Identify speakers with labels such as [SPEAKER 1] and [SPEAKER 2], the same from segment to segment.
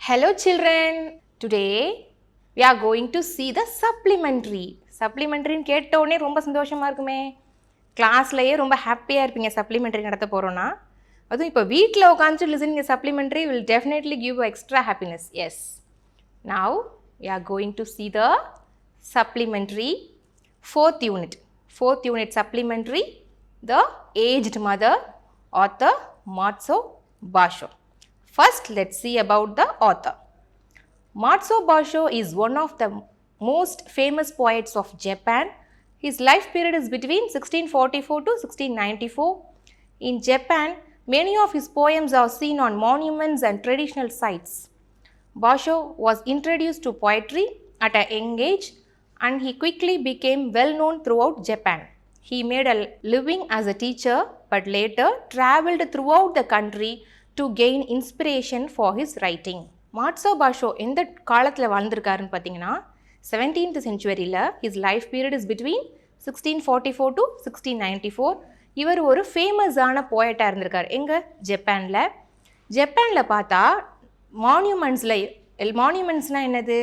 [SPEAKER 1] Hello children, today we are going to see the supplementary. Supplementary ன்னு கேட்ட உடனே ரொம்ப சந்தோஷமா இருக்குமே. கிளாஸ்லயே ரொம்ப ஹாப்பியா இருப்பீங்க supplementary நடத்த போறோம்னா. அதுவும் இப்போ வீட்டில் உட்காந்து listening to supplementary will definitely give you extra happiness. Yes. Now we are going to see the supplementary fourth unit. Fourth unit supplementary, the aged mother, author Matsuo Basho. First, let's see about the author. Matsuo Basho is one of the most famous poets of Japan. His life period is between 1644 to 1694. In Japan, many of his poems are seen on monuments and traditional sites. Basho was introduced to poetry at a young age and he quickly became well known throughout Japan. He made a living as a teacher but later traveled throughout the country to gain inspiration for his writing. Matsuo Basho எந்த காலத்தில் வாழ்ந்திருக்காருன்னு பார்த்தீங்கன்னா 17th centuryயில் his life period is between 1644 to 1694. இவர் ஒரு ஃபேமஸான போயட்டாக இருந்திருக்கார். எங்கே? ஜப்பானில் பார்த்தா மான்யூமெண்ட்ஸ்னால் என்னது?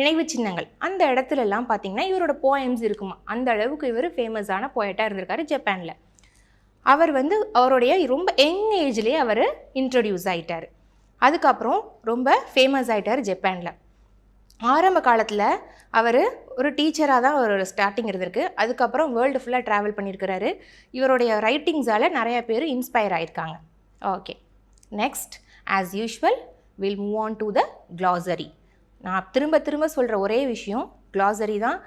[SPEAKER 1] நினைவு சின்னங்கள். அந்த இடத்துலலாம் பார்த்தீங்கன்னா இவரோட போயம்ஸ் இருக்குமா. அந்த அளவுக்கு இவர் ஃபேமஸான போயட்டாக இருந்திருக்காரு ஜப்பானில். அவர் அவருடைய ரொம்ப யங் ஏஜ்லேயே அவர் இன்ட்ரடியூஸ் ஆகிட்டார். அதுக்கப்புறம் ரொம்ப ஃபேமஸ் ஆகிட்டார் ஜப்பானில். ஆரம்ப காலத்தில் அவர் ஒரு டீச்சராக தான் ஒரு ஸ்டார்டிங் இருந்திருக்கு. அதுக்கப்புறம் வேர்ல்டு ஃபுல்லாக ட்ராவல் பண்ணியிருக்கிறாரு. இவருடைய ரைட்டிங்ஸால் நிறையா பேர் இன்ஸ்பயர் ஆகியிருக்காங்க. Okay, next as usual will move on to the glossary. நான் திரும்ப சொல்கிற ஒரே விஷயம் glossary தான்.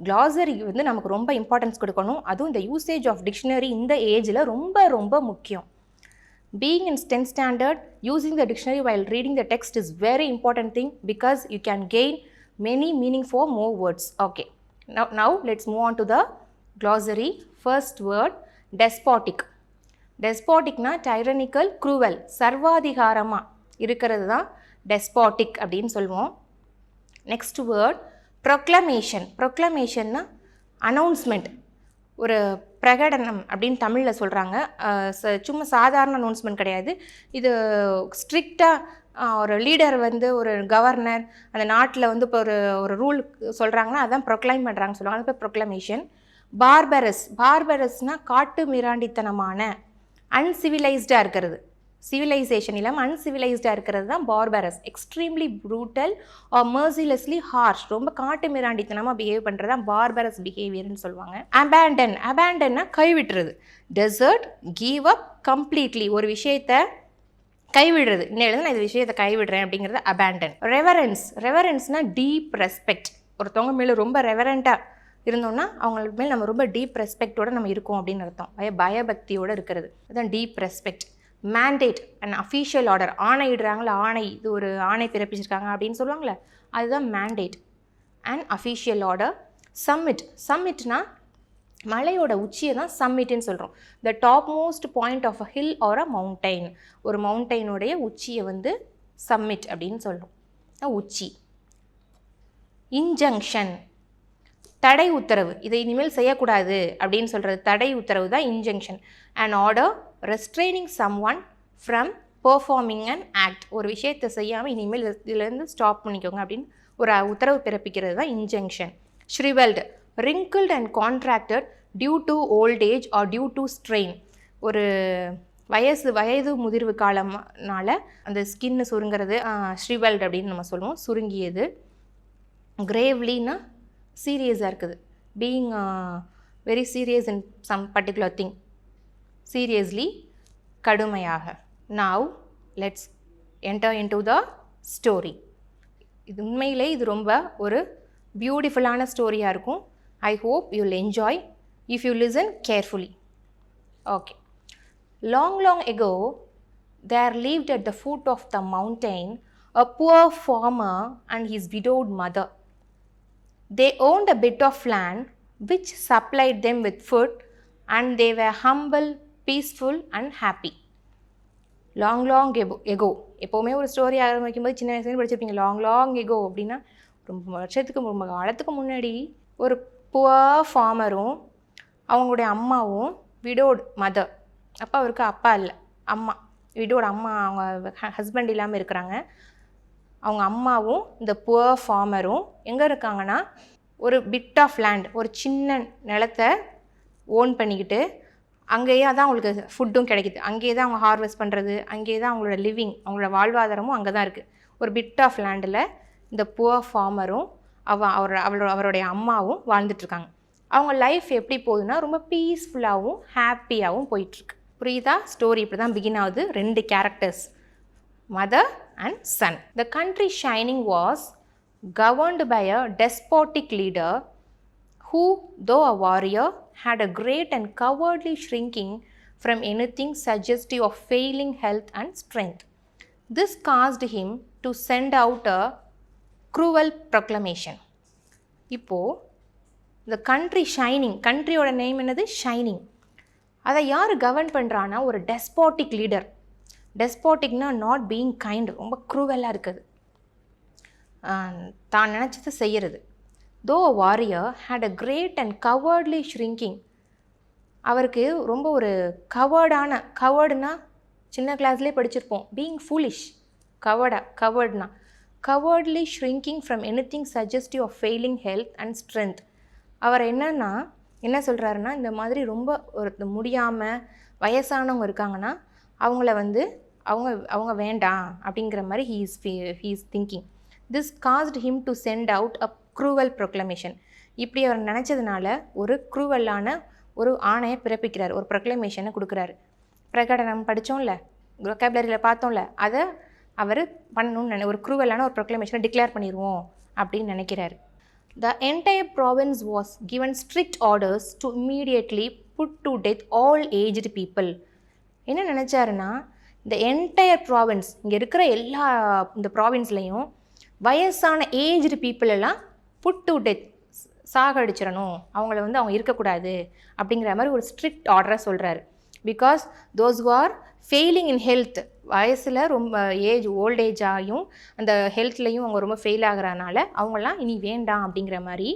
[SPEAKER 1] glossary நமக்கு ரொம்ப இம்பார்ட்டன்ஸ் கொடுக்கணும். அதுவும் இந்த யூசேஜ் ஆஃப் டிக்ஷனரி இந்த ஏஜில் ரொம்ப முக்கியம். Being in 10th standard, using the dictionary while reading the text is very important thing because you can gain many meaning for more words. Okay, now let's move on to the glossary. First word, despotic. Despotic na tyrannical, cruel, சர்வாதிகாரமா இருக்கிறது தான் despotic அப்படின்னு சொல்லுவோம். Next word, proclamation. proclamation na announcement, ஒரு பிரகடனம் அப்படின்னு தமிழில் சொல்கிறாங்க. சும்மா சாதாரண அனௌன்ஸ்மெண்ட் கிடையாது. இது ஸ்ட்ரிக்டாக ஒரு லீடர் ஒரு கவர்னர் அந்த நாட்டில் இப்போ ஒரு ரூல் சொல்கிறாங்கன்னா அதான் ப்ரொக்ளைம் பண்ணுறாங்கன்னு சொல்லுவாங்க. அது பேர் ப்ரொக்ளமேஷன். பார்பரஸ்னால் காட்டு மிராண்டித்தனமான, அன்சிவிலைஸ்டாக இருக்கிறது. சிவிலைசேஷன் இல்லாமல் அன்சிவிலைஸ்டாக இருக்கிறது தான் பார்பரஸ். எக்ஸ்ட்ரீம்லி ப்ரூட்டல் ஆர் மர்சிலெஸ்லி ஹார்ஷ், ரொம்ப காட்டு மிராண்டித்தனமாக பிஹேவ் பண்ணுறது தான் பார்பரஸ் பிஹேவியர்னு சொல்லுவாங்க. அபேண்டன்னா கைவிட்டுறது. டெசர்ட், கிவ் அப் கம்ப்ளீட்லி, ஒரு கைவிடுறது. இன்னும் நான் இந்த விஷயத்தை கைவிடுறேன் அப்படிங்கிறது அபேண்டன். ரெவரன்ஸ்னால் deep respect. ஒருத்தவங்க மேலே ரொம்ப ரெவரண்ட்டாக இருந்தோம்னா அவங்களுக்கு மேலே நம்ம ரொம்ப டீப் ரெஸ்பெக்டோடு நம்ம இருக்கோம் அப்படின்னு அர்த்தம். பயபக்தியோடு இருக்கிறது அதுதான் deep respect. Mandate and official order, ஆணையிடுறாங்களா, ஆணை, இது ஒரு ஆணை பிறப்பிச்சிருக்காங்க அப்படின்னு சொல்லுவாங்களே, அதுதான் மேண்டேட் அண்ட் அஃபீஷியல் ஆர்டர். சம்மிட்னா மலையோட உச்சியை தான் சம்மிட்னு சொல்கிறோம். The top most point of a hill or a mountain, ஒரு மவுண்டைனுடைய உச்சியை சம்மிட் அப்படின்னு சொல்கிறோம், உச்சி. இன்ஜங்ஷன், தடை உத்தரவு, இதை இனிமேல் செய்யக்கூடாது அப்படின்னு சொல்கிறது தடை உத்தரவு தான் injunction. And order restraining someone from performing and act, ஒரு விஷயத்தை செய்யாமல் இனிமேல் இதிலேருந்து ஸ்டாப் பண்ணிக்கோங்க அப்படின்னு ஒரு உத்தரவு பிறப்பிக்கிறது தான் injunction. ஷ்ரிவல்டு, wrinkled and contracted due to old age or due to strain, ஒரு வயது முதிர்வு காலம்னால அந்த ஸ்கின்னு சுருங்கிறது ஷ்ரிவல்டு அப்படின்னு நம்ம சொல்லுவோம், சுருங்கியது. கிரேவ்லின்னா சீரியஸாக இருக்குது, being very serious in some particular thing, seriously, கடுமையாக. Now let's enter into the story. இது உண்மையிலே இது ரொம்ப ஒரு பியூட்டிஃபுல்லான ஸ்டோரியாக இருக்கும். I hope you will enjoy if you listen carefully. Okay. Long ago, there lived at the foot of the mountain a poor farmer and his widowed mother. They owned a bit of land which supplied them with food and they were humble, peaceful and happy. Long ago, எப்போவுமே ஒரு story ஆரம்பிக்கும்போது சின்ன வயசுலேருந்து படிச்சிருப்பீங்க. long ago அப்படின்னா ரொம்ப காலத்துக்கு முன்னாடி ஒரு புவர் ஃபார்மரும் அவங்களுடைய அம்மாவும் விடோட் மதர், அப்போ அவருக்கு அப்பா இல்லை, அம்மா, விடோட அம்மா, அவங்க ஹஸ்பண்ட் இல்லாமல் இருக்கிறாங்க. அவங்க அம்மாவும் இந்த புவர் ஃபார்மரும் எங்கே இருக்காங்கன்னா ஒரு பிட் ஆஃப் லேண்ட், ஒரு சின்ன நிலத்தை ஓன் பண்ணிக்கிட்டு அங்கேயே தான் அவங்களுக்கு ஃபுட்டும் கிடைக்கிது, அங்கேயே தான் அவங்க ஹார்வெஸ்ட் பண்ணுறது, அங்கேயே தான் அவங்களோட லிவிங், அவங்களோட வாழ்வாதாரமும் அங்கே தான் இருக்குது. ஒரு பிட் ஆஃப் லேண்டில் இந்த புவர் ஃபார்மரும் அவருடைய அம்மாவும் வாழ்ந்துட்டுருக்காங்க. அவங்க லைஃப் எப்படி போகுதுன்னா ரொம்ப பீஸ்ஃபுல்லாகவும் ஹாப்பியாகவும் போயிட்டுருக்கு. புரியுதா? ஸ்டோரி இப்படி தான் பிகின் ஆகுது. 2 characters, mother and son. The country shining was governed by a despotic leader who, though a warrior, had a great and cowardly shrinking from anything suggestive of failing health and strength. This caused him to send out a cruel proclamation. இப்போ the country shining, கண்ட்ரியோட name என்னது? Shining. அதை யார் govern பண்ணுறான்னா ஒரு despotic leader. டெஸ்பாட்டிக்னா not being kind, ரொம்ப க்ரூவலாக இருக்குது, தான் நினச்சதை செய்கிறது. Though a warrior had a great and cowardly shrinking. அவருக்கு ரொம்ப ஒரு கவர்டுனா சின்ன கிளாஸ்லேயே படிச்சிருப்போம், பீயிங் ஃபூலிஷ். கவர்ட்னா cowardly shrinking from anything suggestive of failing health and strength. அவர் என்ன சொல்கிறாருன்னா, இந்த மாதிரி ரொம்ப ஒரு முடியாமல் வயசானவங்க இருக்காங்கன்னா அவங்கள அவங்க வேண்டாம் அப்படிங்கிற மாதிரி he is thinking. This caused him to send out a cruel proclamation. இப்படி அவர் நினச்சதுனால ஒரு க்ரூவலான ஒரு ஆணையை பிறப்பிக்கிறார், ஒரு ப்ரொக்ளமேஷனை கொடுக்குறாரு. பிரகடனம் படித்தோம்ல, வொக்காபுலரியில் பார்த்தோம்ல, அதை அவர் பண்ணணும்னு ஒரு க்ரூவலான ஒரு ப்ரொக்ளமேஷனை டிக்ளேர் பண்ணிடுவோம் அப்படின்னு நினைக்கிறாரு. The entire province was given strict orders to immediately put to death all aged people. என்ன நினச்சாருன்னா, இந்த என்டையர் ப்ராவின்ஸ், இங்கே இருக்கிற எல்லா இந்த ப்ராவின்ஸ்லேயும் வயசான ஏஜ்டு பீப்புள் எல்லாம் புட் டு டெத், சாகடிச்சிடணும், அவங்கள அவங்க இருக்கக்கூடாது அப்படிங்கிற மாதிரி ஒரு ஸ்ட்ரிக்ட் ஆர்டரை சொல்கிறாரு. Because those who are failing in health, வயசில் ரொம்ப ஓல்டேஜ் ஆகியும் அந்த ஹெல்த்லேயும் அவங்க ரொம்ப ஃபெயில் ஆகிறனால அவங்களாம் இனி வேண்டாம் அப்படிங்கிற மாதிரி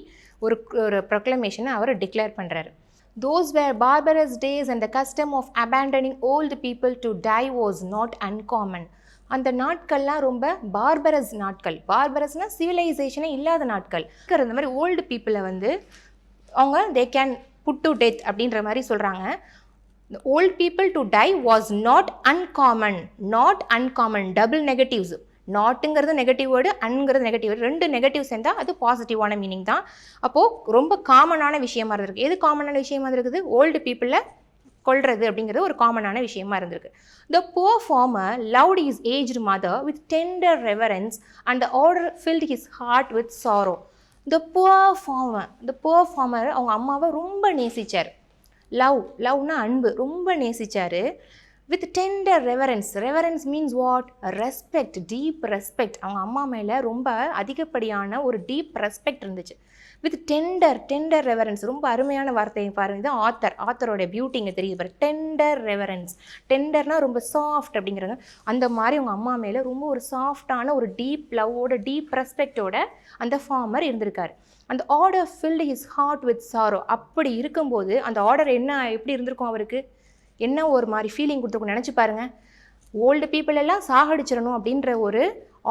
[SPEAKER 1] ஒரு ப்ரொக்ளமேஷனை அவர் டிக்ளேர் பண்ணுறாரு. Those were barbarous days and the custom of abandoning old people to die was not uncommon. அந்த நாட்கள்லாம் ரொம்ப பார்பரஸ் நாட்கள். பார்பரஸ்னால் சிவிலைசேஷனே இல்லாத நாட்கள். இந்த மாதிரி ஓல்டு பீப்புளை அவங்க they can put to death அப்படின்ற மாதிரி சொல்கிறாங்க. Old people to die was not uncommon. Double negatives. நாட்டுங்கிறது நெகட்டிவ் வேர்டு, அன்ங்கிறது நெகட்டிவ் வேர்டு, 2 நெகட்டிவ் சேர்ந்தால் அது பாசிட்டிவான மீனிங் தான். அப்போது ரொம்ப காமனான விஷயமா இருந்திருக்கு. எது காமனான விஷயமா இருக்குது? ஓல்டு பீப்புளை கொள்வது அப்படிங்கிறது ஒரு காமனான விஷயமா இருந்திருக்கு. The poor farmer loved his aged mother with tender reverence and the order filled his heart with sorrow. The poor farmer அவங்க அம்மாவை ரொம்ப நேசிச்சார். லவ்னா அன்பு, ரொம்ப நேசிச்சார். with tender reverence means what? Respect, deep respect. அவங்க அம்மா மேலே ரொம்ப அதிகப்படியான ஒரு டீப் ரெஸ்பெக்ட் இருந்துச்சு. with tender reverence, ரொம்ப அருமையான வார்த்தையை பாருங்க. இது ஆத்தரோட பியூட்டிங்க தெரியுது பாரு. டெண்டர் ரெவரன்ஸ், டெண்டர்னா ரொம்ப சாஃப்ட் அப்படிங்கிறாங்க. அந்த மாதிரி அவங்க அம்மா மேலே ரொம்ப ஒரு சாஃப்டான ஒரு டீப் லவ்வோட டீப் ரெஸ்பெக்டோட அந்த ஃபார்மர் இருந்திருக்காரு. அந்த order filled his heart with sorrow. அப்படி இருக்கும்போது அந்த ஆர்டர் எப்படி இருந்திருக்கும், அவருக்கு என்ன ஒரு மாதிரி ஃபீலிங் கொடுத்துருக்கும் நினச்சி பாருங்கள். ஓல்டு பீப்புள் எல்லாம் சாகடிச்சிடணும் அப்படின்ற ஒரு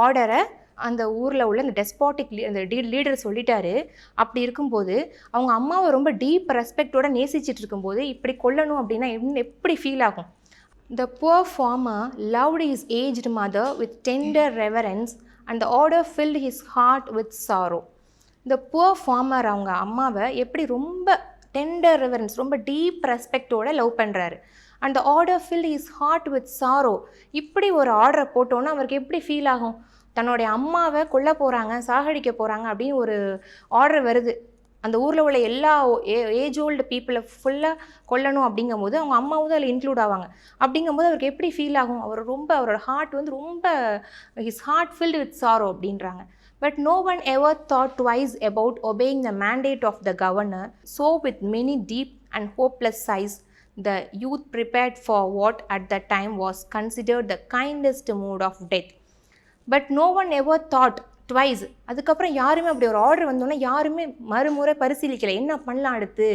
[SPEAKER 1] ஆர்டரை அந்த ஊரில் உள்ள அந்த டெஸ்பாட்டிக் அந்த லீடர் சொல்லிட்டாரு. அப்படி இருக்கும்போது அவங்க அம்மாவை ரொம்ப டீப் ரெஸ்பெக்டோட நேசிச்சிட்டு இருக்கும்போது இப்படி கொல்லணும் அப்படின்னா எப்படி ஃபீல் ஆகும்? The poor farmer loved his aged mother with tender reverence and the order filled his heart with sorrow. The poor farmer அவங்க அம்மாவை எப்படி ரொம்ப டெண்டர் ரெவரன்ஸ், ரொம்ப டீப் ரெஸ்பெக்டோட லவ் பண்ணுறாரு. அந்த order filled his heart with sorrow. இப்படி ஒரு ஆர்டரை போட்டோன்னா அவருக்கு எப்படி ஃபீல் ஆகும்? தன்னுடைய அம்மாவை கொல்ல போகிறாங்க, சாகடிக்க போகிறாங்க அப்படின்னு ஒரு ஆர்டர் வருது. அந்த ஊரில் உள்ள எல்லா ஏஜ் ஓல்டு பீப்புளை ஃபுல்லாக கொல்லணும் அப்படிங்கும்போது அவங்க அம்மாவும் அதில் இன்க்ளூட் ஆவாங்க. அப்படிங்கும்போது அவருக்கு எப்படி ஃபீல் ஆகும்? அவரோட ஹார்ட் ரொம்ப his heart filled with sorrow அப்படின்றாங்க. But no one ever thought twice about obeying the mandate of the governor. So with many deep and hopeless sighs, the youth prepared for what at that time was considered the kindest mood of death. But no one ever thought twice. அதுக்கப்புறம் யாருமே அப்படி ஒரு order வந்தோன்னா யாருமே மறுமுறை பரிசீலிக்கலை. என்ன பண்ணலாம் அடுத்து,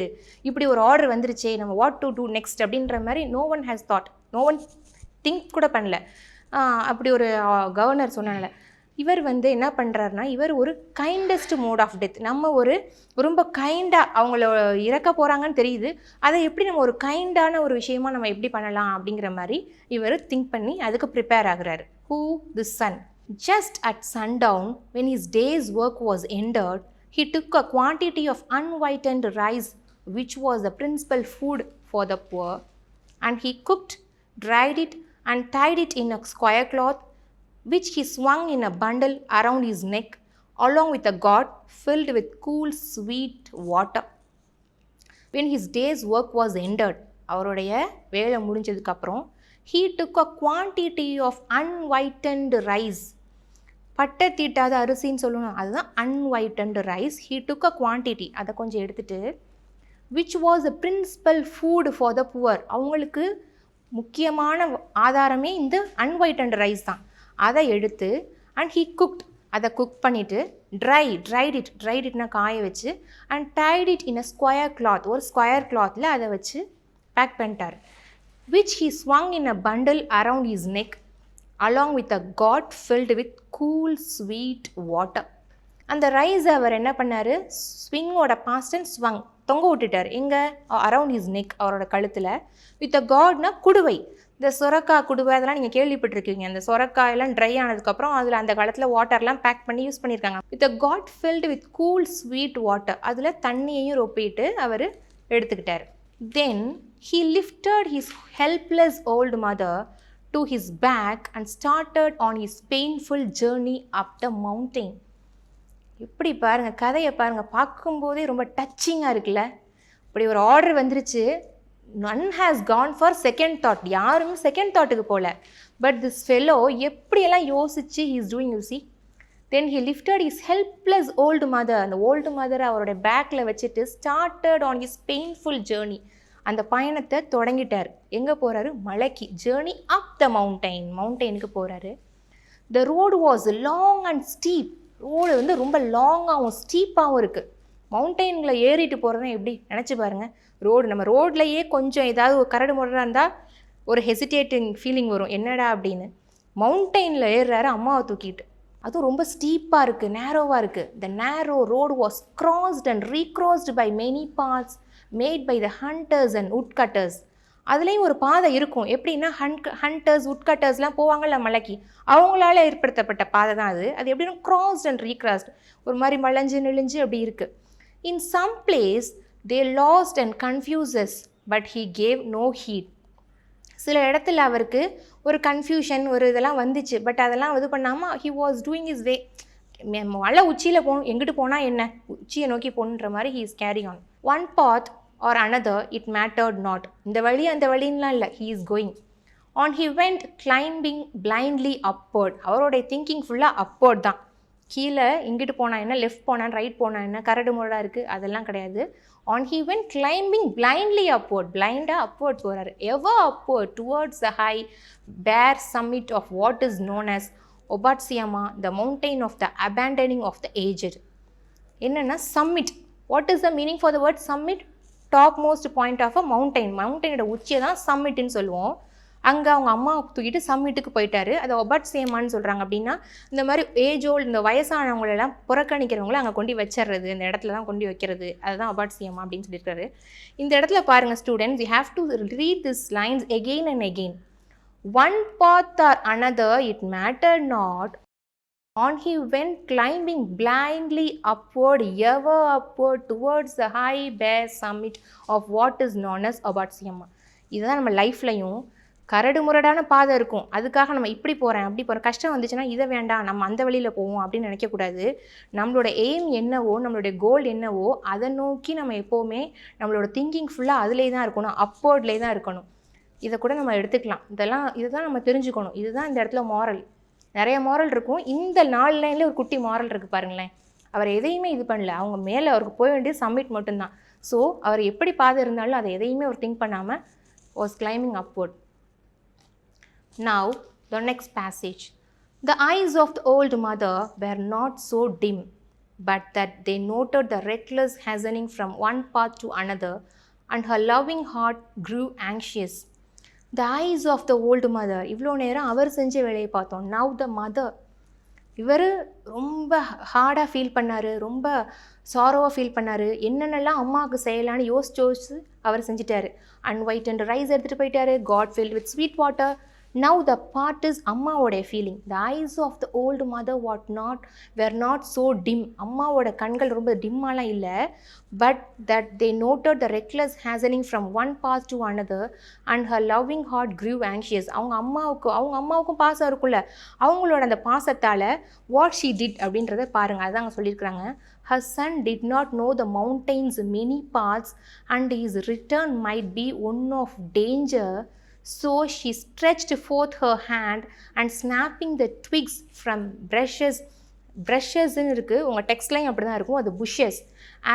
[SPEAKER 1] இப்படி ஒரு ஆர்டர் வந்துருச்சே, நம்ம வாட் டு டூ நெக்ஸ்ட் அப்படின்ற மாதிரி no one has thought. No one think கூட பண்ணல. அப்படி ஒரு கவர்னர் சொன்னால இவர் வந்து என்ன பண்ணுறாருனா, இவர் ஒரு கைண்டஸ்ட் மோட் ஆஃப் டெத். நம்ம ஒரு ரொம்ப கைண்டாக அவங்கள இறக்க போகிறாங்கன்னு தெரியுது, அதை எப்படி நம்ம ஒரு கைண்டான ஒரு விஷயமா நம்ம எப்படி பண்ணலாம் அப்படிங்கிற மாதிரி இவர் திங்க் பண்ணி அதுக்கு ப்ரிப்பேர் ஆகுறாரு. Who? The son. Just at sundown, when his day's work was ended, he took a quantity of unwhitened rice, which was the principal food for the poor, and he cooked, dried it, and tied it in a square cloth, which he swung in a bundle around his neck, along with a gourd filled with cool, sweet water. When his day's work was ended, அவருடைய வேலை முடிஞ்சதுக்கப்புறம், he took a quantity of unwhitened rice. பட்டை தீட்டாத அரிசின்னு சொல்லணும், அதுதான் unwhitened rice. He took a quantity, அதை கொஞ்சம் எடுத்துட்டு, which was the principal food for the poor. அவங்களுக்கு முக்கியமான ஆதாரமே இந்த unwhitened rice தான். அதை எடுத்து, and he cooked, அதை குக் பண்ணிவிட்டு, dried itனா காய வச்சு, and tied it in a square cloth, ஒரு ஸ்கொயர் கிளாத்தில் அதை வச்சு பேக் பண்ணிட்டார். which he swung in a bundle around his neck, along with a gourd filled with cool, sweet water. அந்த ரைஸ் அவர் என்ன பண்ணார், ஸ்விங்கோட பாஸ்ட் அண்ட் ஸ்வங், தொங்க விட்டுட்டார். எங்கே? அரவுண்ட் ஹிஸ் நெக், அவரோட கழுத்தில். வித் அ காட்னா குடுவை, இந்த சொரக்காய் குடுவை அதெல்லாம் நீங்கள் கேள்விப்பட்டிருக்கீங்க. அந்த சொரக்காயெல்லாம் ட்ரை ஆனதுக்கப்புறம் அதில் அந்த காலத்தில் வாட்டர்லாம் பேக் பண்ணி யூஸ் பண்ணியிருக்காங்க. With a gourd filled with cool sweet water, அதில் தண்ணியையும் ரொப்பிட்டு அவர் எடுத்துக்கிட்டார். தென் he lifted his helpless old mother to his back and started on his painful journey up the mountain. இப்படி பாருங்கள், கதையை பாருங்கள், பார்க்கும்போதே ரொம்ப டச்சிங்காக இருக்குல்ல. இப்படி ஒரு ஆர்டர் வந்துருச்சு, none has gone for second thought, யாருமே செகண்ட் தாட்டுக்கு போகல. பட் திஸ் ஃபெலோ எப்படியெல்லாம் யோசிச்சு he is doing, you see. Then he lifted his helpless old mother, அந்த ஓல்டு மதரை அவரோட பேக்கில் வச்சுட்டு started on his painful journey, அந்த பயணத்தை தொடங்கிட்டார். எங்கே போகிறாரு? மலைக்கு. ஜேர்னி அப் த மவுண்டெயினுக்கு போகிறாரு. The road was long and steep, road வந்து ரொம்ப லாங்காகவும் ஸ்டீப்பாகவும் இருக்குது. மவுண்டெயினில் ஏறிட்டு போகிறதுனா எப்படி நினச்சி பாருங்கள். ரோடு, நம்ம ரோட்லையே கொஞ்சம் ஏதாவது ஒரு கரடு முரடாக இருந்தால் ஒரு ஹெசிடேட்டிங் ஃபீலிங் வரும், என்னடா அப்படின்னு. மவுண்டெயினில் ஏறுறாரு அம்மாவை தூக்கிட்டு, அதுவும் ரொம்ப ஸ்டீப்பாக இருக்குது, நேரோவாக இருக்குது. த நேரோ road was crossed and recrossed by many paths made by the hunters and woodcutters. அதுலேயும் ஒரு பாதை இருக்கும், எப்படின்னா ஹண்டர்ஸ் woodcuttersலாம் போவாங்கள்ல மலைக்கு, அவங்களால ஏற்படுத்தப்பட்ட பாதை தான் அது. அது எப்படின்னா crossed and recrossed, ஒரு மாதிரி மலைஞ்சு நெளிஞ்சு அப்படி இருக்குது. In some place they lost and confused us, but he gave no heed. சில இடத்துல அவருக்கு ஒரு கன்ஃபியூஷன் ஒரு இதெல்லாம் வந்துச்சு, பட் அதெல்லாம் இது பண்ணாமல் he was doing his way. மலை உச்சியில் போகணும், எங்கிட்டு போனால் என்ன, உச்சியை நோக்கி போகணுன்ற மாதிரி he is carrying on. One path or another it mattered not. இந்த வழி அந்த வழின்லாம் இல்லை, he is going on. He went climbing blindly upward. அவருடைய திங்கிங் ஃபுல்லாக upward தான். கீழே இங்கிட்டு போனால் என்ன, லெஃப்ட் போனால் ரைட் போனால் என்ன, கரடு முரடாக இருக்குது, அதெல்லாம் கிடையாது. on he went climbing blindly upward, பிளைண்டாக upward போகிறாரு. ever upward towards the high bare summit of what is known as Obatsiyama, the mountain of the abandoning of the aged. என்னென்னா summit, what is the meaning for the word summit? Top most point of a மவுண்டனோட உச்சியை தான் சம்மிட்டுன்னு சொல்லுவோம். அங்கே அவங்க அம்மா தூக்கிட்டு சம்மிட்டுக்கு போயிட்டாரு. அதை ஒபாட்சியமான்னு சொல்கிறாங்க. அப்படின்னா இந்த மாதிரி ஏஜ் ஓல்டு, இந்த வயசானவங்களெல்லாம் புறக்கணிக்கிறவங்கள அங்கே கொண்டு வச்சிடுறது, இந்த இடத்துல தான் கொண்டு வைக்கிறது, அதுதான் ஒபாட்சியமா அப்படின்னு சொல்லியிருக்காரு. இந்த இடத்துல பாருங்கள் students, you have to read this lines again and again. One path or another it mattered not. on he went climbing blindly upward, ever upward towards the high bare summit of what is known as Obatsiyama. இதுதான் நம்ம லைஃப்லையும் கரடு முரடான பாதை இருக்கும், அதுக்காக நம்ம இப்படி போகிறேன் அப்படி போகிறேன், கஷ்டம் வந்துச்சுன்னா இதை வேண்டாம் நம்ம அந்த வழியில் போவோம் அப்படின்னு நினைக்கக்கூடாது. நம்மளோட எய்ம் என்னவோ, நம்மளுடைய கோல் என்னவோ, அதை நோக்கி நம்ம எப்போவுமே நம்மளோட திங்கிங் ஃபுல்லாக அதிலே தான் இருக்கணும், அப்போர்ட்லேயே தான் இருக்கணும். இதை கூட நம்ம எடுத்துக்கலாம். இதுதான் நம்ம தெரிஞ்சுக்கணும். இதுதான் இந்த இடத்துல மாரல். நிறைய மாரல் இருக்கும். இந்த 4 லைனில் ஒரு குட்டி மாரல் இருக்குது பாருங்களேன். அவர் எதையுமே இது பண்ணல, அவங்க மேலே அவருக்கு போக வேண்டிய சம்மிட் மட்டும்தான். ஸோ அவர் எப்படி பாதை இருந்தாலும் அதை எதையுமே அவர் திங்க் பண்ணாமல் was climbing upward. Now the next passage. The eyes of the old mother were not so dim, but that they noted the reckless hastening from one path to another, and her loving heart grew anxious. The eyes of the old mother, இவ்வளோ நேரம் அவர் செஞ்ச வேலையை பார்த்தோம். Now the mother, இவர் ரொம்ப ஹார்டாக feel பண்ணார், ரொம்ப சாரோவாக ஃபீல் பண்ணார். என்னென்னலாம் அம்மாவுக்கு செய்யலான்னு யோசிச்சு அவர் செஞ்சிட்டாரு. அன்வைட்டன்ட் ரைஸ் எடுத்துகிட்டு போயிட்டாரு. Gourd filled with sweet water. Now the part is அம்மாவோடைய feeling. The eyes of the old mother were not so dim. அம்மாவோட கண்கள் ரொம்ப டிம்மாலாம் இல்லை. But that they noted the reckless hastening from one path to another and her loving heart grew anxious. அவங்க அம்மாவுக்கும் பாசம் இருக்குல்ல, அவங்களோட அந்த பாசத்தால் what she did அப்படின்றத பாருங்கள். அதுதான் அங்கே சொல்லியிருக்கிறாங்க. Her son did not know the mountain's many paths and his return might be one of danger. So she stretched forth her hand and snapping the twigs from brushes இருக்கு, உங்கள் டெக்ஸ்ட்லையும் அப்படி தான் இருக்கும், அது bushes.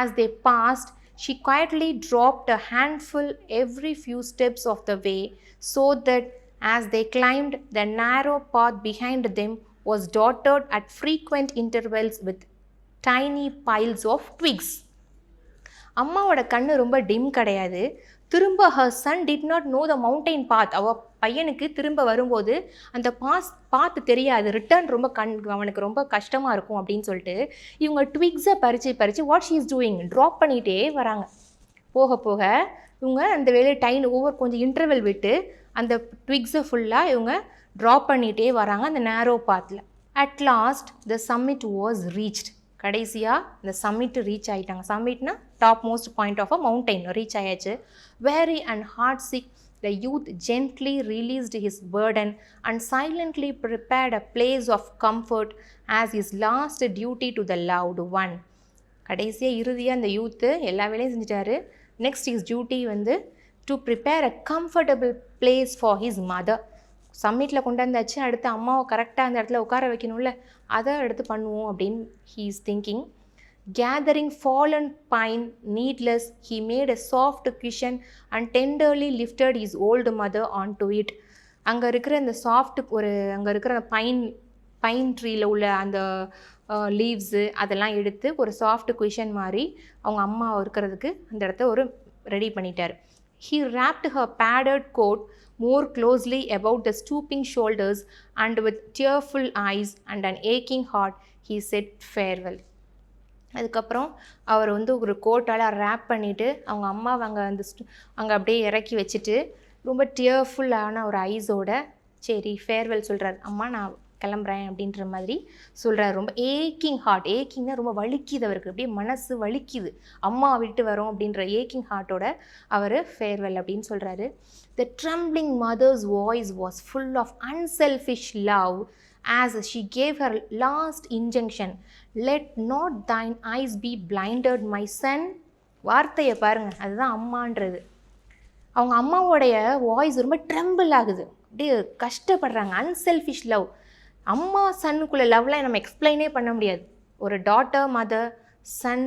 [SPEAKER 1] As they passed, she quietly dropped a handful every few steps of the way, so that as they climbed, the narrow path behind them was dotted at frequent intervals with tiny piles of twigs. அம்மாவோட கண்ணு ரொம்ப dim கிடையாது. திரும்ப her son did not know the mountain path. பையனுக்கு திரும்ப வரும்போது அந்த பாத்து தெரியாது, ரிட்டர்ன் ரொம்ப அவனுக்கு ரொம்ப கஷ்டமாக இருக்கும் அப்படின்னு சொல்லிட்டு இவங்க ட்விக்ஸை பறித்து what she is doing drop பண்ணிகிட்டே வராங்க. போக போக இவங்க அந்த வேலையை கொஞ்சம் இன்டர்வல் விட்டு அந்த ட்விக்ஸை ஃபுல்லாக இவங்க ட்ராப் பண்ணிகிட்டே வராங்க அந்த நேரோ பாத்தில். At last the summit was reached. கடைசியாக இந்த சம்மிட் ரீச் ஆகிட்டாங்க. சம்மிட்னா top most point of a mountain reach ஆயாச்சு. Weary and heartsick, the youth gently released his burden and silently prepared a place of comfort as his last duty to the loved one. கடைசியாக இறுதியாக அந்த youth எல்லா வேலையும் செஞ்சிட்டாரு. Next his duty to prepare a comfortable place for his mother. சம்மிட்டில் கொண்டாந்தாச்சு, அடுத்து அம்மாவை கரெக்டாக அந்த இடத்துல உட்கார வைக்கணும்ல, அதை எடுத்து பண்ணுவோம் அப்படின்னு he is thinking. Gathering fallen pine needless, he made a soft cushion and tenderly lifted his old mother onto it. அங்கே இருக்கிற அந்த அங்கே இருக்கிற பைன் ட்ரீயில் உள்ள அந்த லீவ்ஸு அதெல்லாம் எடுத்து ஒரு சாஃப்ட் குஷன் மாதிரி அவங்க அம்மா இருக்கிறதுக்கு அந்த இடத்த ரெடி பண்ணிட்டார். He wrapped her padded coat more closely about the stooping shoulders and with tearful eyes and an aching heart he said farewell. அதுக்கப்புறம் அவர் ஒரு கோட்டால் ரேப் பண்ணிவிட்டு அவங்க அம்மாவை அங்கே அப்படியே இறக்கி வச்சுட்டு ரொம்ப டியர்ஃபுல்லான ஒரு ஐஸோட சரி ஃபேர்வெல் சொல்கிறார். அம்மா நான் கிளம்புறேன் அப்படின்ற மாதிரி சொல்கிறார். ரொம்ப ஏக்கிங் ஹார்ட், ஏக்கிங்னா ரொம்ப வலிக்குது அவருக்கு, அப்படியே மனசு வலிக்குது, அம்மா விட்டு வரோம் அப்படின்ற ஏக்கிங் ஹார்ட்டோட அவர் ஃபேர்வெல் அப்படின்னு சொல்கிறாரு. The trembling mother's voice was full of unselfish love as she gave her last injunction, let not thine eyes be blinded my son. வார்த்தையை பாருங்க, அதுதான் அம்மான்றது. அவங்க அம்மாவோடைய வாய்ஸ் ரொம்ப ட்ரெம்பிள் ஆகுது, அப்படியே கஷ்டப்படுறாங்க. அன்செல்ஃபிஷ் லவ், அம்மா சன்னுக்குள்ள லவ்லாம் நம்ம எக்ஸ்பிளைனே பண்ண முடியாது. ஒரு டாட்டர் மதர் சன்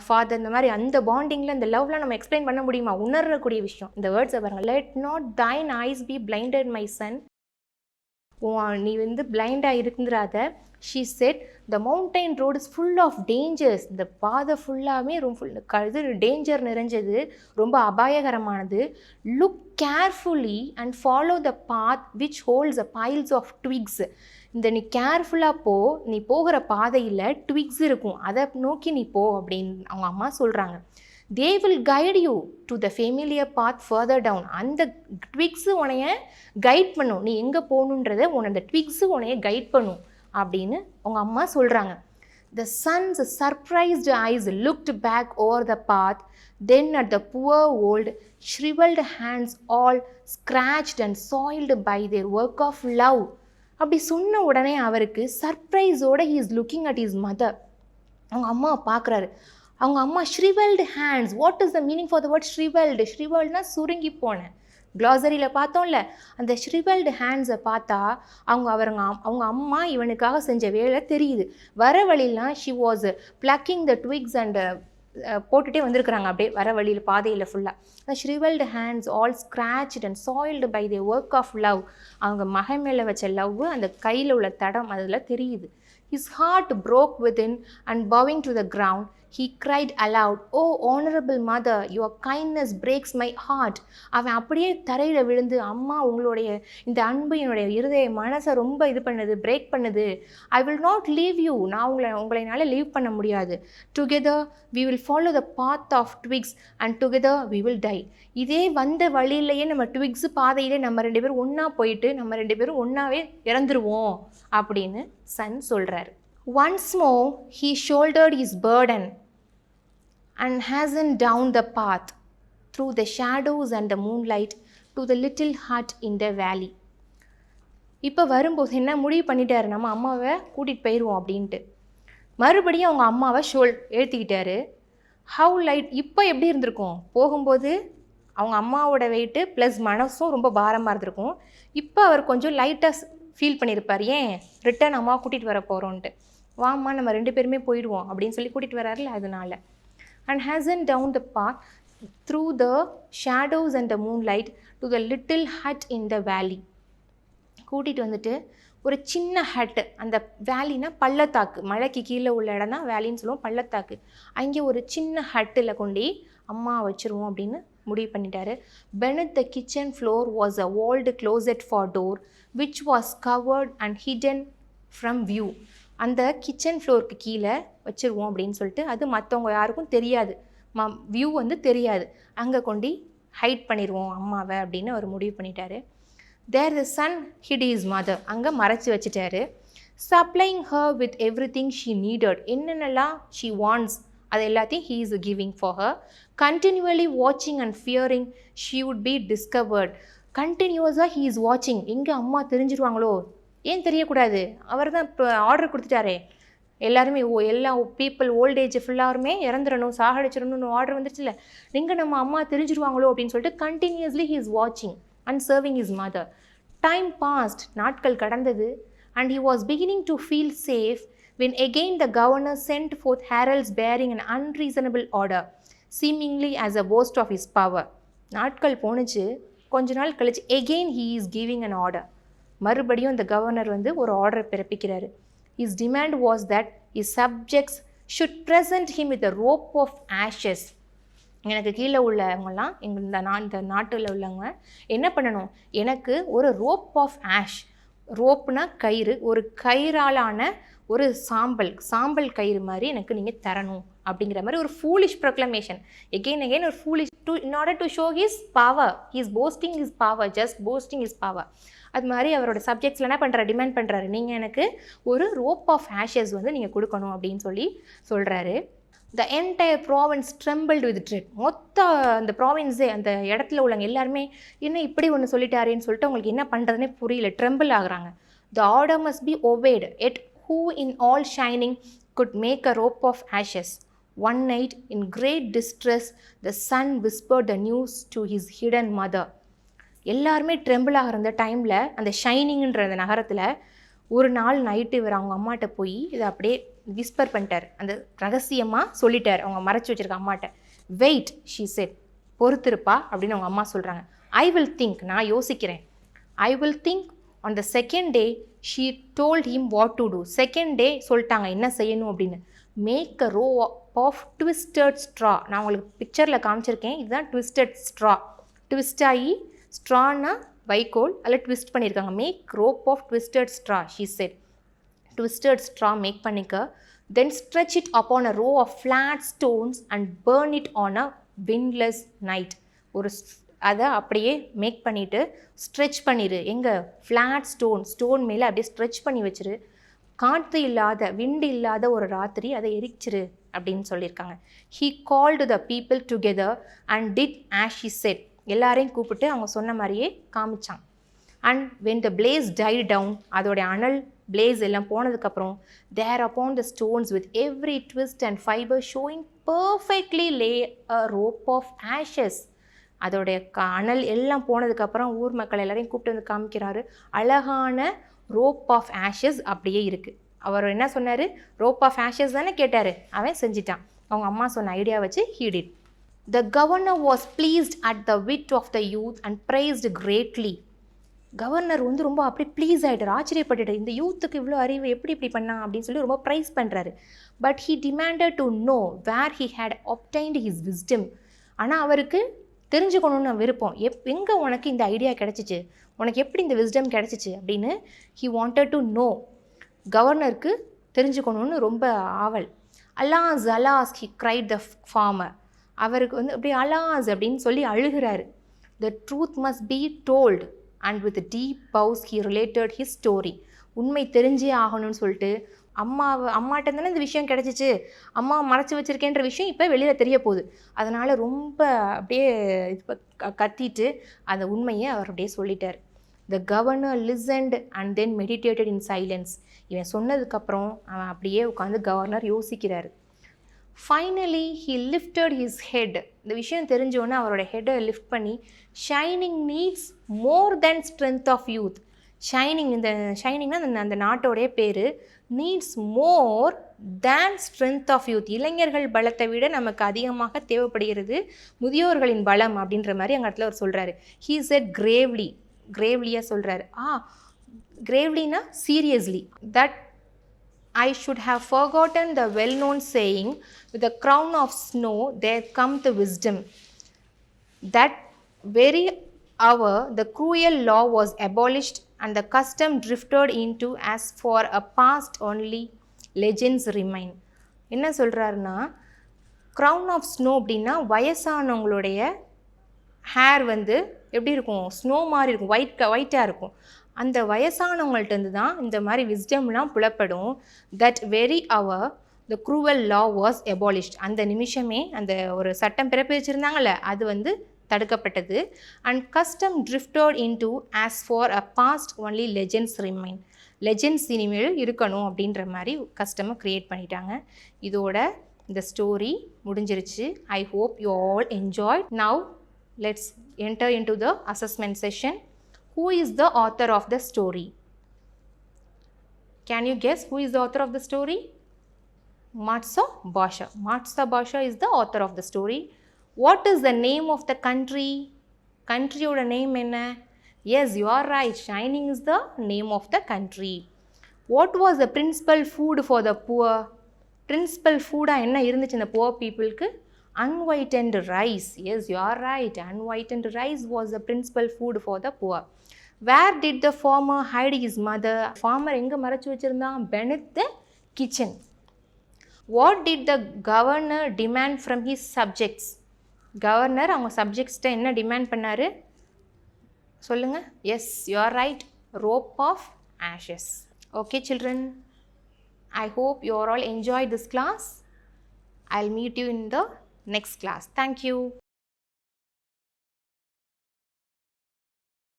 [SPEAKER 1] ஃபாதர் இந்த மாதிரி அந்த பாண்டிங்கில் இந்த லவ்லாம் நம்ம எக்ஸ்பிளைன் பண்ண முடியுமா? உணரக்கூடிய விஷயம். இந்த வேர்ட்ஸை பாருங்கள், let not thine eyes be blinded my son. நீ பிளைண்டாக இருந்துடாத. She said the mountain road is full of dangers. இந்த பாதை ஃபுல்லாகவே ரொம்ப டேஞ்சர் நிறைஞ்சது, ரொம்ப அபாயகரமானது. Look carefully and follow the path which holds a piles of twigs. நீ கேர்ஃபுல்லாக நீ போகிற பாதையில் ட்விக்ஸ் இருக்கும், அதை நோக்கி நீ போ அப்படின்னு அவங்க அம்மா சொல்கிறாங்க. they will guide you to the familiar path further down. அந்த ட்விக்ஸு உன்னைய கைட் பண்ணும், நீ எங்கே போகணுன்றதை அந்த ட்விக்ஸு உன்னைய கைட் பண்ணும் அப்படின்னு உங்கள் அம்மா சொல்கிறாங்க. The son's surprised eyes looked back over the path, then at the poor old shriveled hands all scratched and soiled by their work of love. அப்படி சொன்ன உடனே அவருக்கு சர்ப்ரைஸோட he is looking at his mother. அவங்க அம்மா பார்க்குறாரு. அவங்க அம்மா shrivelled hands. What is the meaning for the word shrivelled? ஷ்ரிவல்டுனா சுருங்கி போனேன். க்ளாசரியில் பார்த்தோம்ல, அந்த ஷ்ரிவல்டு ஹேண்ட்ஸை பார்த்தா அவங்க அம்மா இவனுக்காக செஞ்ச வேலை தெரியுது. வர வழிலாம் she was plucking the twigs and போட்டுகிட்டே வந்திருக்கிறாங்க அப்படியே வர வழியில் பாதையில் ஃபுல்லாக. Shrivelled hands all scratched and soiled by the work of love. அவங்க மகன் மேலே வச்ச லவ் அந்த கையில் உள்ள தடம் அதில் தெரியுது. His heart broke within and bowing to the ground, He cried aloud, "Oh, honorable mother, your kindness breaks my heart." அவன் அப்படியே தரையில் விழுந்து, அம்மா உங்களுடைய இந்த அன்பு என்னுடைய இருதய மனசை ரொம்ப இது பண்ணுது, பிரேக் பண்ணுது. I will not leave you, நான் உங்களை என்னால் லீவ் பண்ண முடியாது. Together we will follow the path of twigs and together we will die. இதே வந்த வழியிலேயே நம்ம ட்விக்ஸ் பாதையிலே நம்ம 2 பேரும் ஒன்றா போயிட்டு நம்ம 2 பேரும் ஒன்றாவே இறந்துருவோம் அப்படின்னு சன் சொல்கிறாரு. Once more he shouldered his burden and hastened down the path through the shadows and the moonlight to the little hut in the valley. இப்போ வரும்போது என்ன முடிவு பண்ணிட்டாரு, நம்ம அம்மாவை கூட்டிகிட்டு போயிடுவோம் அப்படின்ட்டு. மறுபடியும் அவங்க அம்மாவை ஏற்றிக்கிட்டாரு. ஹவு லைட், இப்போ எப்படி இருந்திருக்கும், போகும்போது அவங்க அம்மாவோட வெயிட்டு ப்ளஸ் மனசும் ரொம்ப பாரமாக இருந்திருக்கும். இப்போ அவர் கொஞ்சம் லைட்டாக ஃபீல் பண்ணியிருப்பார், ஏன் ரிட்டர்ன் அம்மாவை கூட்டிகிட்டு வர போகிறோன்ட்டு. வாம்மா நம்ம 2 பேருமே போயிடுவோம் அப்படின்னு சொல்லி கூட்டிகிட்டு வராருல, அதனால. And hastened down the path through the shadows and the moonlight to the little hut in the valley. கூட்டிகிட்டு வந்துட்டு ஒரு சின்ன ஹட்டு, அந்த வேலினா பள்ளத்தாக்கு, மலைக்கு கீழே உள்ள இடம் தான் வேலின்னு சொல்லுவோம், பள்ளத்தாக்கு. அங்கே ஒரு சின்ன ஹட்டில் கொண்டு அம்மா வச்சுருவோம் அப்படின்னு முடிவு பண்ணிட்டாரு. Beneath the kitchen floor was a walled closet for door which was covered and hidden from view. அந்த கிச்சன் ஃப்ளோருக்கு கீழே வச்சுருவோம் அப்படின்னு சொல்லிட்டு, அது மற்றவங்க யாருக்கும் தெரியாது, வியூ வந்து தெரியாது, அங்கே கொண்டு ஹைட் பண்ணிடுவோம் அம்மாவை அப்படின்னு அவர் முடிவு பண்ணிட்டாரு. There the son hid his mother, அங்கே மறைச்சி வச்சுட்டாரு. Supplying her with everything she needed, என்னென்னலாம் ஷீ வாண்ட்ஸ் அது எல்லாத்தையும் he is giving for her. Continually வாட்சிங் and fearing she would be discovered. கண்டினியூஸாக ஹீ இஸ் வாட்சிங், எங்கே அம்மா தெரிஞ்சிருவாங்களோ, ஏன் தெரியக்கூடாது, அவர் தான் இப்போ ஆர்டர் கொடுத்துட்டாரே, எல்லாருமே எல்லா பீப்புள் ஓல்டேஜ் ஃபுல்லாருமே இறந்துடணும், சாகடிச்சிடணும்னு ஆர்டர் வந்துருச்சுல, எங்கே நம்ம அம்மா தெரிஞ்சிருவாங்களோ அப்படின்னு சொல்லிட்டு கண்டினியூஸ்லி ஹீ இஸ் வாட்சிங் and serving his mother. Time passed, நாட்கள் கடந்தது. And he was beginning to feel safe when again the governor sent forth heralds bearing an unreasonable order, seemingly as a boast of his power. நாட்கள் போணுச்சு, கொஞ்ச நாள் கழிச்சு again he is giving an order. மறுபடியும் அந்த governor வந்து ஒரு order பிறப்பிக்கிறாரு. His demand was that his subjects should present him with a rope of ashes. எனக்கு கீழே உள்ளவங்கலாம் இந்த நாட்டில் உள்ளவங்க என்ன பண்ணணும், எனக்கு ஒரு ரோப் ஆஃப் ஆஷ், ரோப்னா கயிறு, ஒரு கயிறாலான ஒரு சாம்பல் கயிறு மாதிரி எனக்கு நீங்கள் தரணும் அப்படிங்கிற மாதிரி ஒரு ஃபூலிஷ் ப்ரொக்ளமேஷன். எகெயின் ஒரு foolish in order to show his power, he is boasting his power, just boasting his power. அது மாதிரி அவரோட சப்ஜெக்ட்ஸில் என்ன பண்ணுறாரு, டிமாண்ட் பண்ணுறாரு, நீங்கள் எனக்கு ஒரு ரோப் ஆஃப் ஆஷஸ் வந்து நீங்கள் கொடுக்கணும் அப்படின்னு சொல்கிறாரு. The entire province trembled with dread, மொத்த அந்த ப்ராவின்ஸே, அந்த இடத்துல உள்ளவங்க எல்லாருமே என்ன இப்படி ஒன்று சொல்லிட்டாருன்னு சொல்லிட்டு அவங்களுக்கு என்ன பண்ணுறதுனே புரியல, ட்ரெம்பிள் ஆகுறாங்க. The order must be obeyed. Yet who in all shining could make a rope of ashes. One night, in great distress, the son whispered the news to his hidden mother. எல்லாருமே tremble ஆகிற அந்த டைமில், அந்த ஷைனிங்ன்ற அந்த நகரத்தில் ஒரு நாள் night இவர் அவங்க அம்மாட்ட போய் இதை அப்படியே விஸ்பர் பண்ணிட்டார், அந்த ரகசியமாக சொல்லிட்டார் அவங்க மறைச்சி வச்சுருக்க அம்மாட்ட. வெயிட், ஷீ செட், பொறுத்திருப்பா அப்படின்னு அவங்க அம்மா சொல்கிறாங்க. ஐ வில் திங்க், நான் யோசிக்கிறேன். I will think. On the second day, she told him what to do. Second day சொல்லிட்டாங்க என்ன செய்யணும் அப்படின்னு. Make a row of twisted straw. நான் உங்களுக்கு பிக்சரில் காமிச்சிருக்கேன், இதுதான் twisted straw. ட்விஸ்ட் ஆகி, ஸ்ட்ரானா வைக்கோல், அதில் ட்விஸ்ட் பண்ணியிருக்காங்க. Make rope of twisted straw, she said. Twisted straw make பண்ணிக்க. Then stretch it upon a row of flat stones and burn it on a windless night. ஒரு அதை அப்படியே மேக் பண்ணிவிட்டு stretch பண்ணிடு, எங்கே ஃப்ளாட் ஸ்டோன் மேலே அப்படியே ஸ்ட்ரெச் பண்ணி வச்சிரு, காற்று இல்லாத விண்டு இல்லாத ஒரு ராத்திரி அதை எரிச்சிரு அப்படின்னு சொல்லியிருக்காங்க. He called the people together and did as she said, எல்லாரையும் கூப்பிட்டு அவங்க சொன்ன மாதிரியே காமிச்சான். And when the blaze died down, அதோடைய அனல் பிளேஸ் எல்லாம் போனதுக்கப்புறம், thereupon the stones with every twist and fibre showing perfectly lay a rope of ashes. அதோடைய அனல் எல்லாம் போனதுக்கப்புறம் ஊர் மக்கள் எல்லாரையும் கூப்பிட்டு வந்து காமிக்கிறாரு, அழகான ரோப் ஆஃப் ஆஷஸ் அப்படியே இருக்குது. அவர் என்ன சொன்னார், ரோப் ஆஃப் ஆஷஸ் தானே கேட்டார், அவன் செஞ்சிட்டான். அவங்க அம்மா சொன்ன ஐடியா வச்சு he did. The governor was pleased at the wit of the youth and praised greatly. Governor வந்து ரொம்ப அப்படியே ப்ளீஸ் ஆகிட்டார், ஆச்சரியப்பட்டுட்டார். இந்த யூத்துக்கு இவ்வளோ அறிவு எப்படி இப்படி பண்ணா அப்படின்னு சொல்லி ரொம்ப ப்ரைஸ் பண்ணுறாரு. But he demanded to know where he had obtained his wisdom. ஆனால் அவருக்கு தெரிஞ்சுக்கணுன்னு விருப்பம். எங்கே உனக்கு இந்த ஐடியா கிடச்சிச்சு, உனக்கு எப்படி இந்த விஸ்டம் கிடச்சிச்சு அப்படின்னு ஹீ வாண்டட் டு நோ. கவர்னருக்கு தெரிஞ்சுக்கணுன்னு ரொம்ப ஆவல். Alas alas he cried the farmer. அவருக்கு வந்து அப்படியே அலாஸ் அப்படின்னு சொல்லி அழுகிறாரு. The truth must be told and with deep bows he related his story. உண்மை தெரிஞ்சே ஆகணும்னு சொல்லிட்டு அம்மாட்ட தானே இந்த விஷயம் கிடச்சிச்சு, அம்மா மறைச்சி வச்சுருக்கேன்ற விஷயம் இப்போ வெளியில் தெரிய போகுது, அதனால் ரொம்ப அப்படியே கத்திட்டு அந்த உண்மையை அவர் அப்படியே சொல்லிட்டார். The governor listened and then meditated in silence. இவன் சொன்னதுக்கப்புறம் அவன் அப்படியே உட்காந்து கவர்னர் யோசிக்கிறார். Finally he lifted his head. இந்த விஷயம் தெரிஞ்சோன்னே அவரோட ஹெட்டை லிஃப்ட் பண்ணி, shining needs more than strength of youth. Shining, இந்த ஷைனிங்னா அந்த நாட்டோடைய பேர். Needs more than strength of youth. இளைஞர்கள் பலத்தை விட நமக்கு அதிகமாக தேவைப்படுகிறது முதியோர்களின் பலம் அப்படின்ற மாதிரி அங்கே இடத்துல அவர் சொல்கிறாரு. ஹீ செட் கிரேவ்லியாக சொல்கிறாரு. கிரேவ்லினா seriously. That I should have forgotten the well-known saying, with a crown of snow there come the wisdom. That very hour the cruel law was abolished and the custom drifted into as for a past only legends remain. என்ன சொல்கிறாருன்னா, crown of snow அப்படின்னா வயசானவங்களுடைய hair வந்து எப்படி இருக்கும், snow மாதிரி இருக்கும், ஒயிட்டாக இருக்கும். அந்த வயசானவங்கள்ட்டேருந்து தான் இந்த மாதிரி விஸ்டம்லாம் புலப்படும். That very hour the cruel law was abolished. அந்த நிமிஷமே அந்த ஒரு சட்டம் பிறப்பிச்சிருந்தாங்கல்ல, அது வந்து தடுக்கப்பட்டது. And custom drifted into as far a past only legends remain. Legends இனிமேல் இருக்கணும் அப்படின்ற மாதிரி கஸ்டமை க்ரியேட் பண்ணிட்டாங்க. இதோட இந்த ஸ்டோரி முடிஞ்சிருச்சு. ஐ hope you all enjoy. Now let's enter into the assessment session. Who is the author of the story? Can you guess who is the author of the story? Matsa Basha. Matsa Basha is the author of the story. What is the name of the country? Country oda name enna? Yes, you are right. Shining is the name of the country. What was the principal food for the poor? Principal food enna irundhuchu the poor people ku? Unwhitened rice. Yes, you are right. Unwhitened rice was the principal food for the poor. Where did the farmer hide his mother? Farmer எங்க மறைச்சு வச்சிருந்தான்? Beneath the kitchen. What did the governor demand from his subjects? Governor அவங்க சப்ஜெக்ட்ஸ்ட்ட என்ன demand பண்ணாரு சொல்லுங்க. Yes, you are right. Rope of ashes. Okay children, I hope you all enjoyed this class. I'll meet you in the next class. Thank you.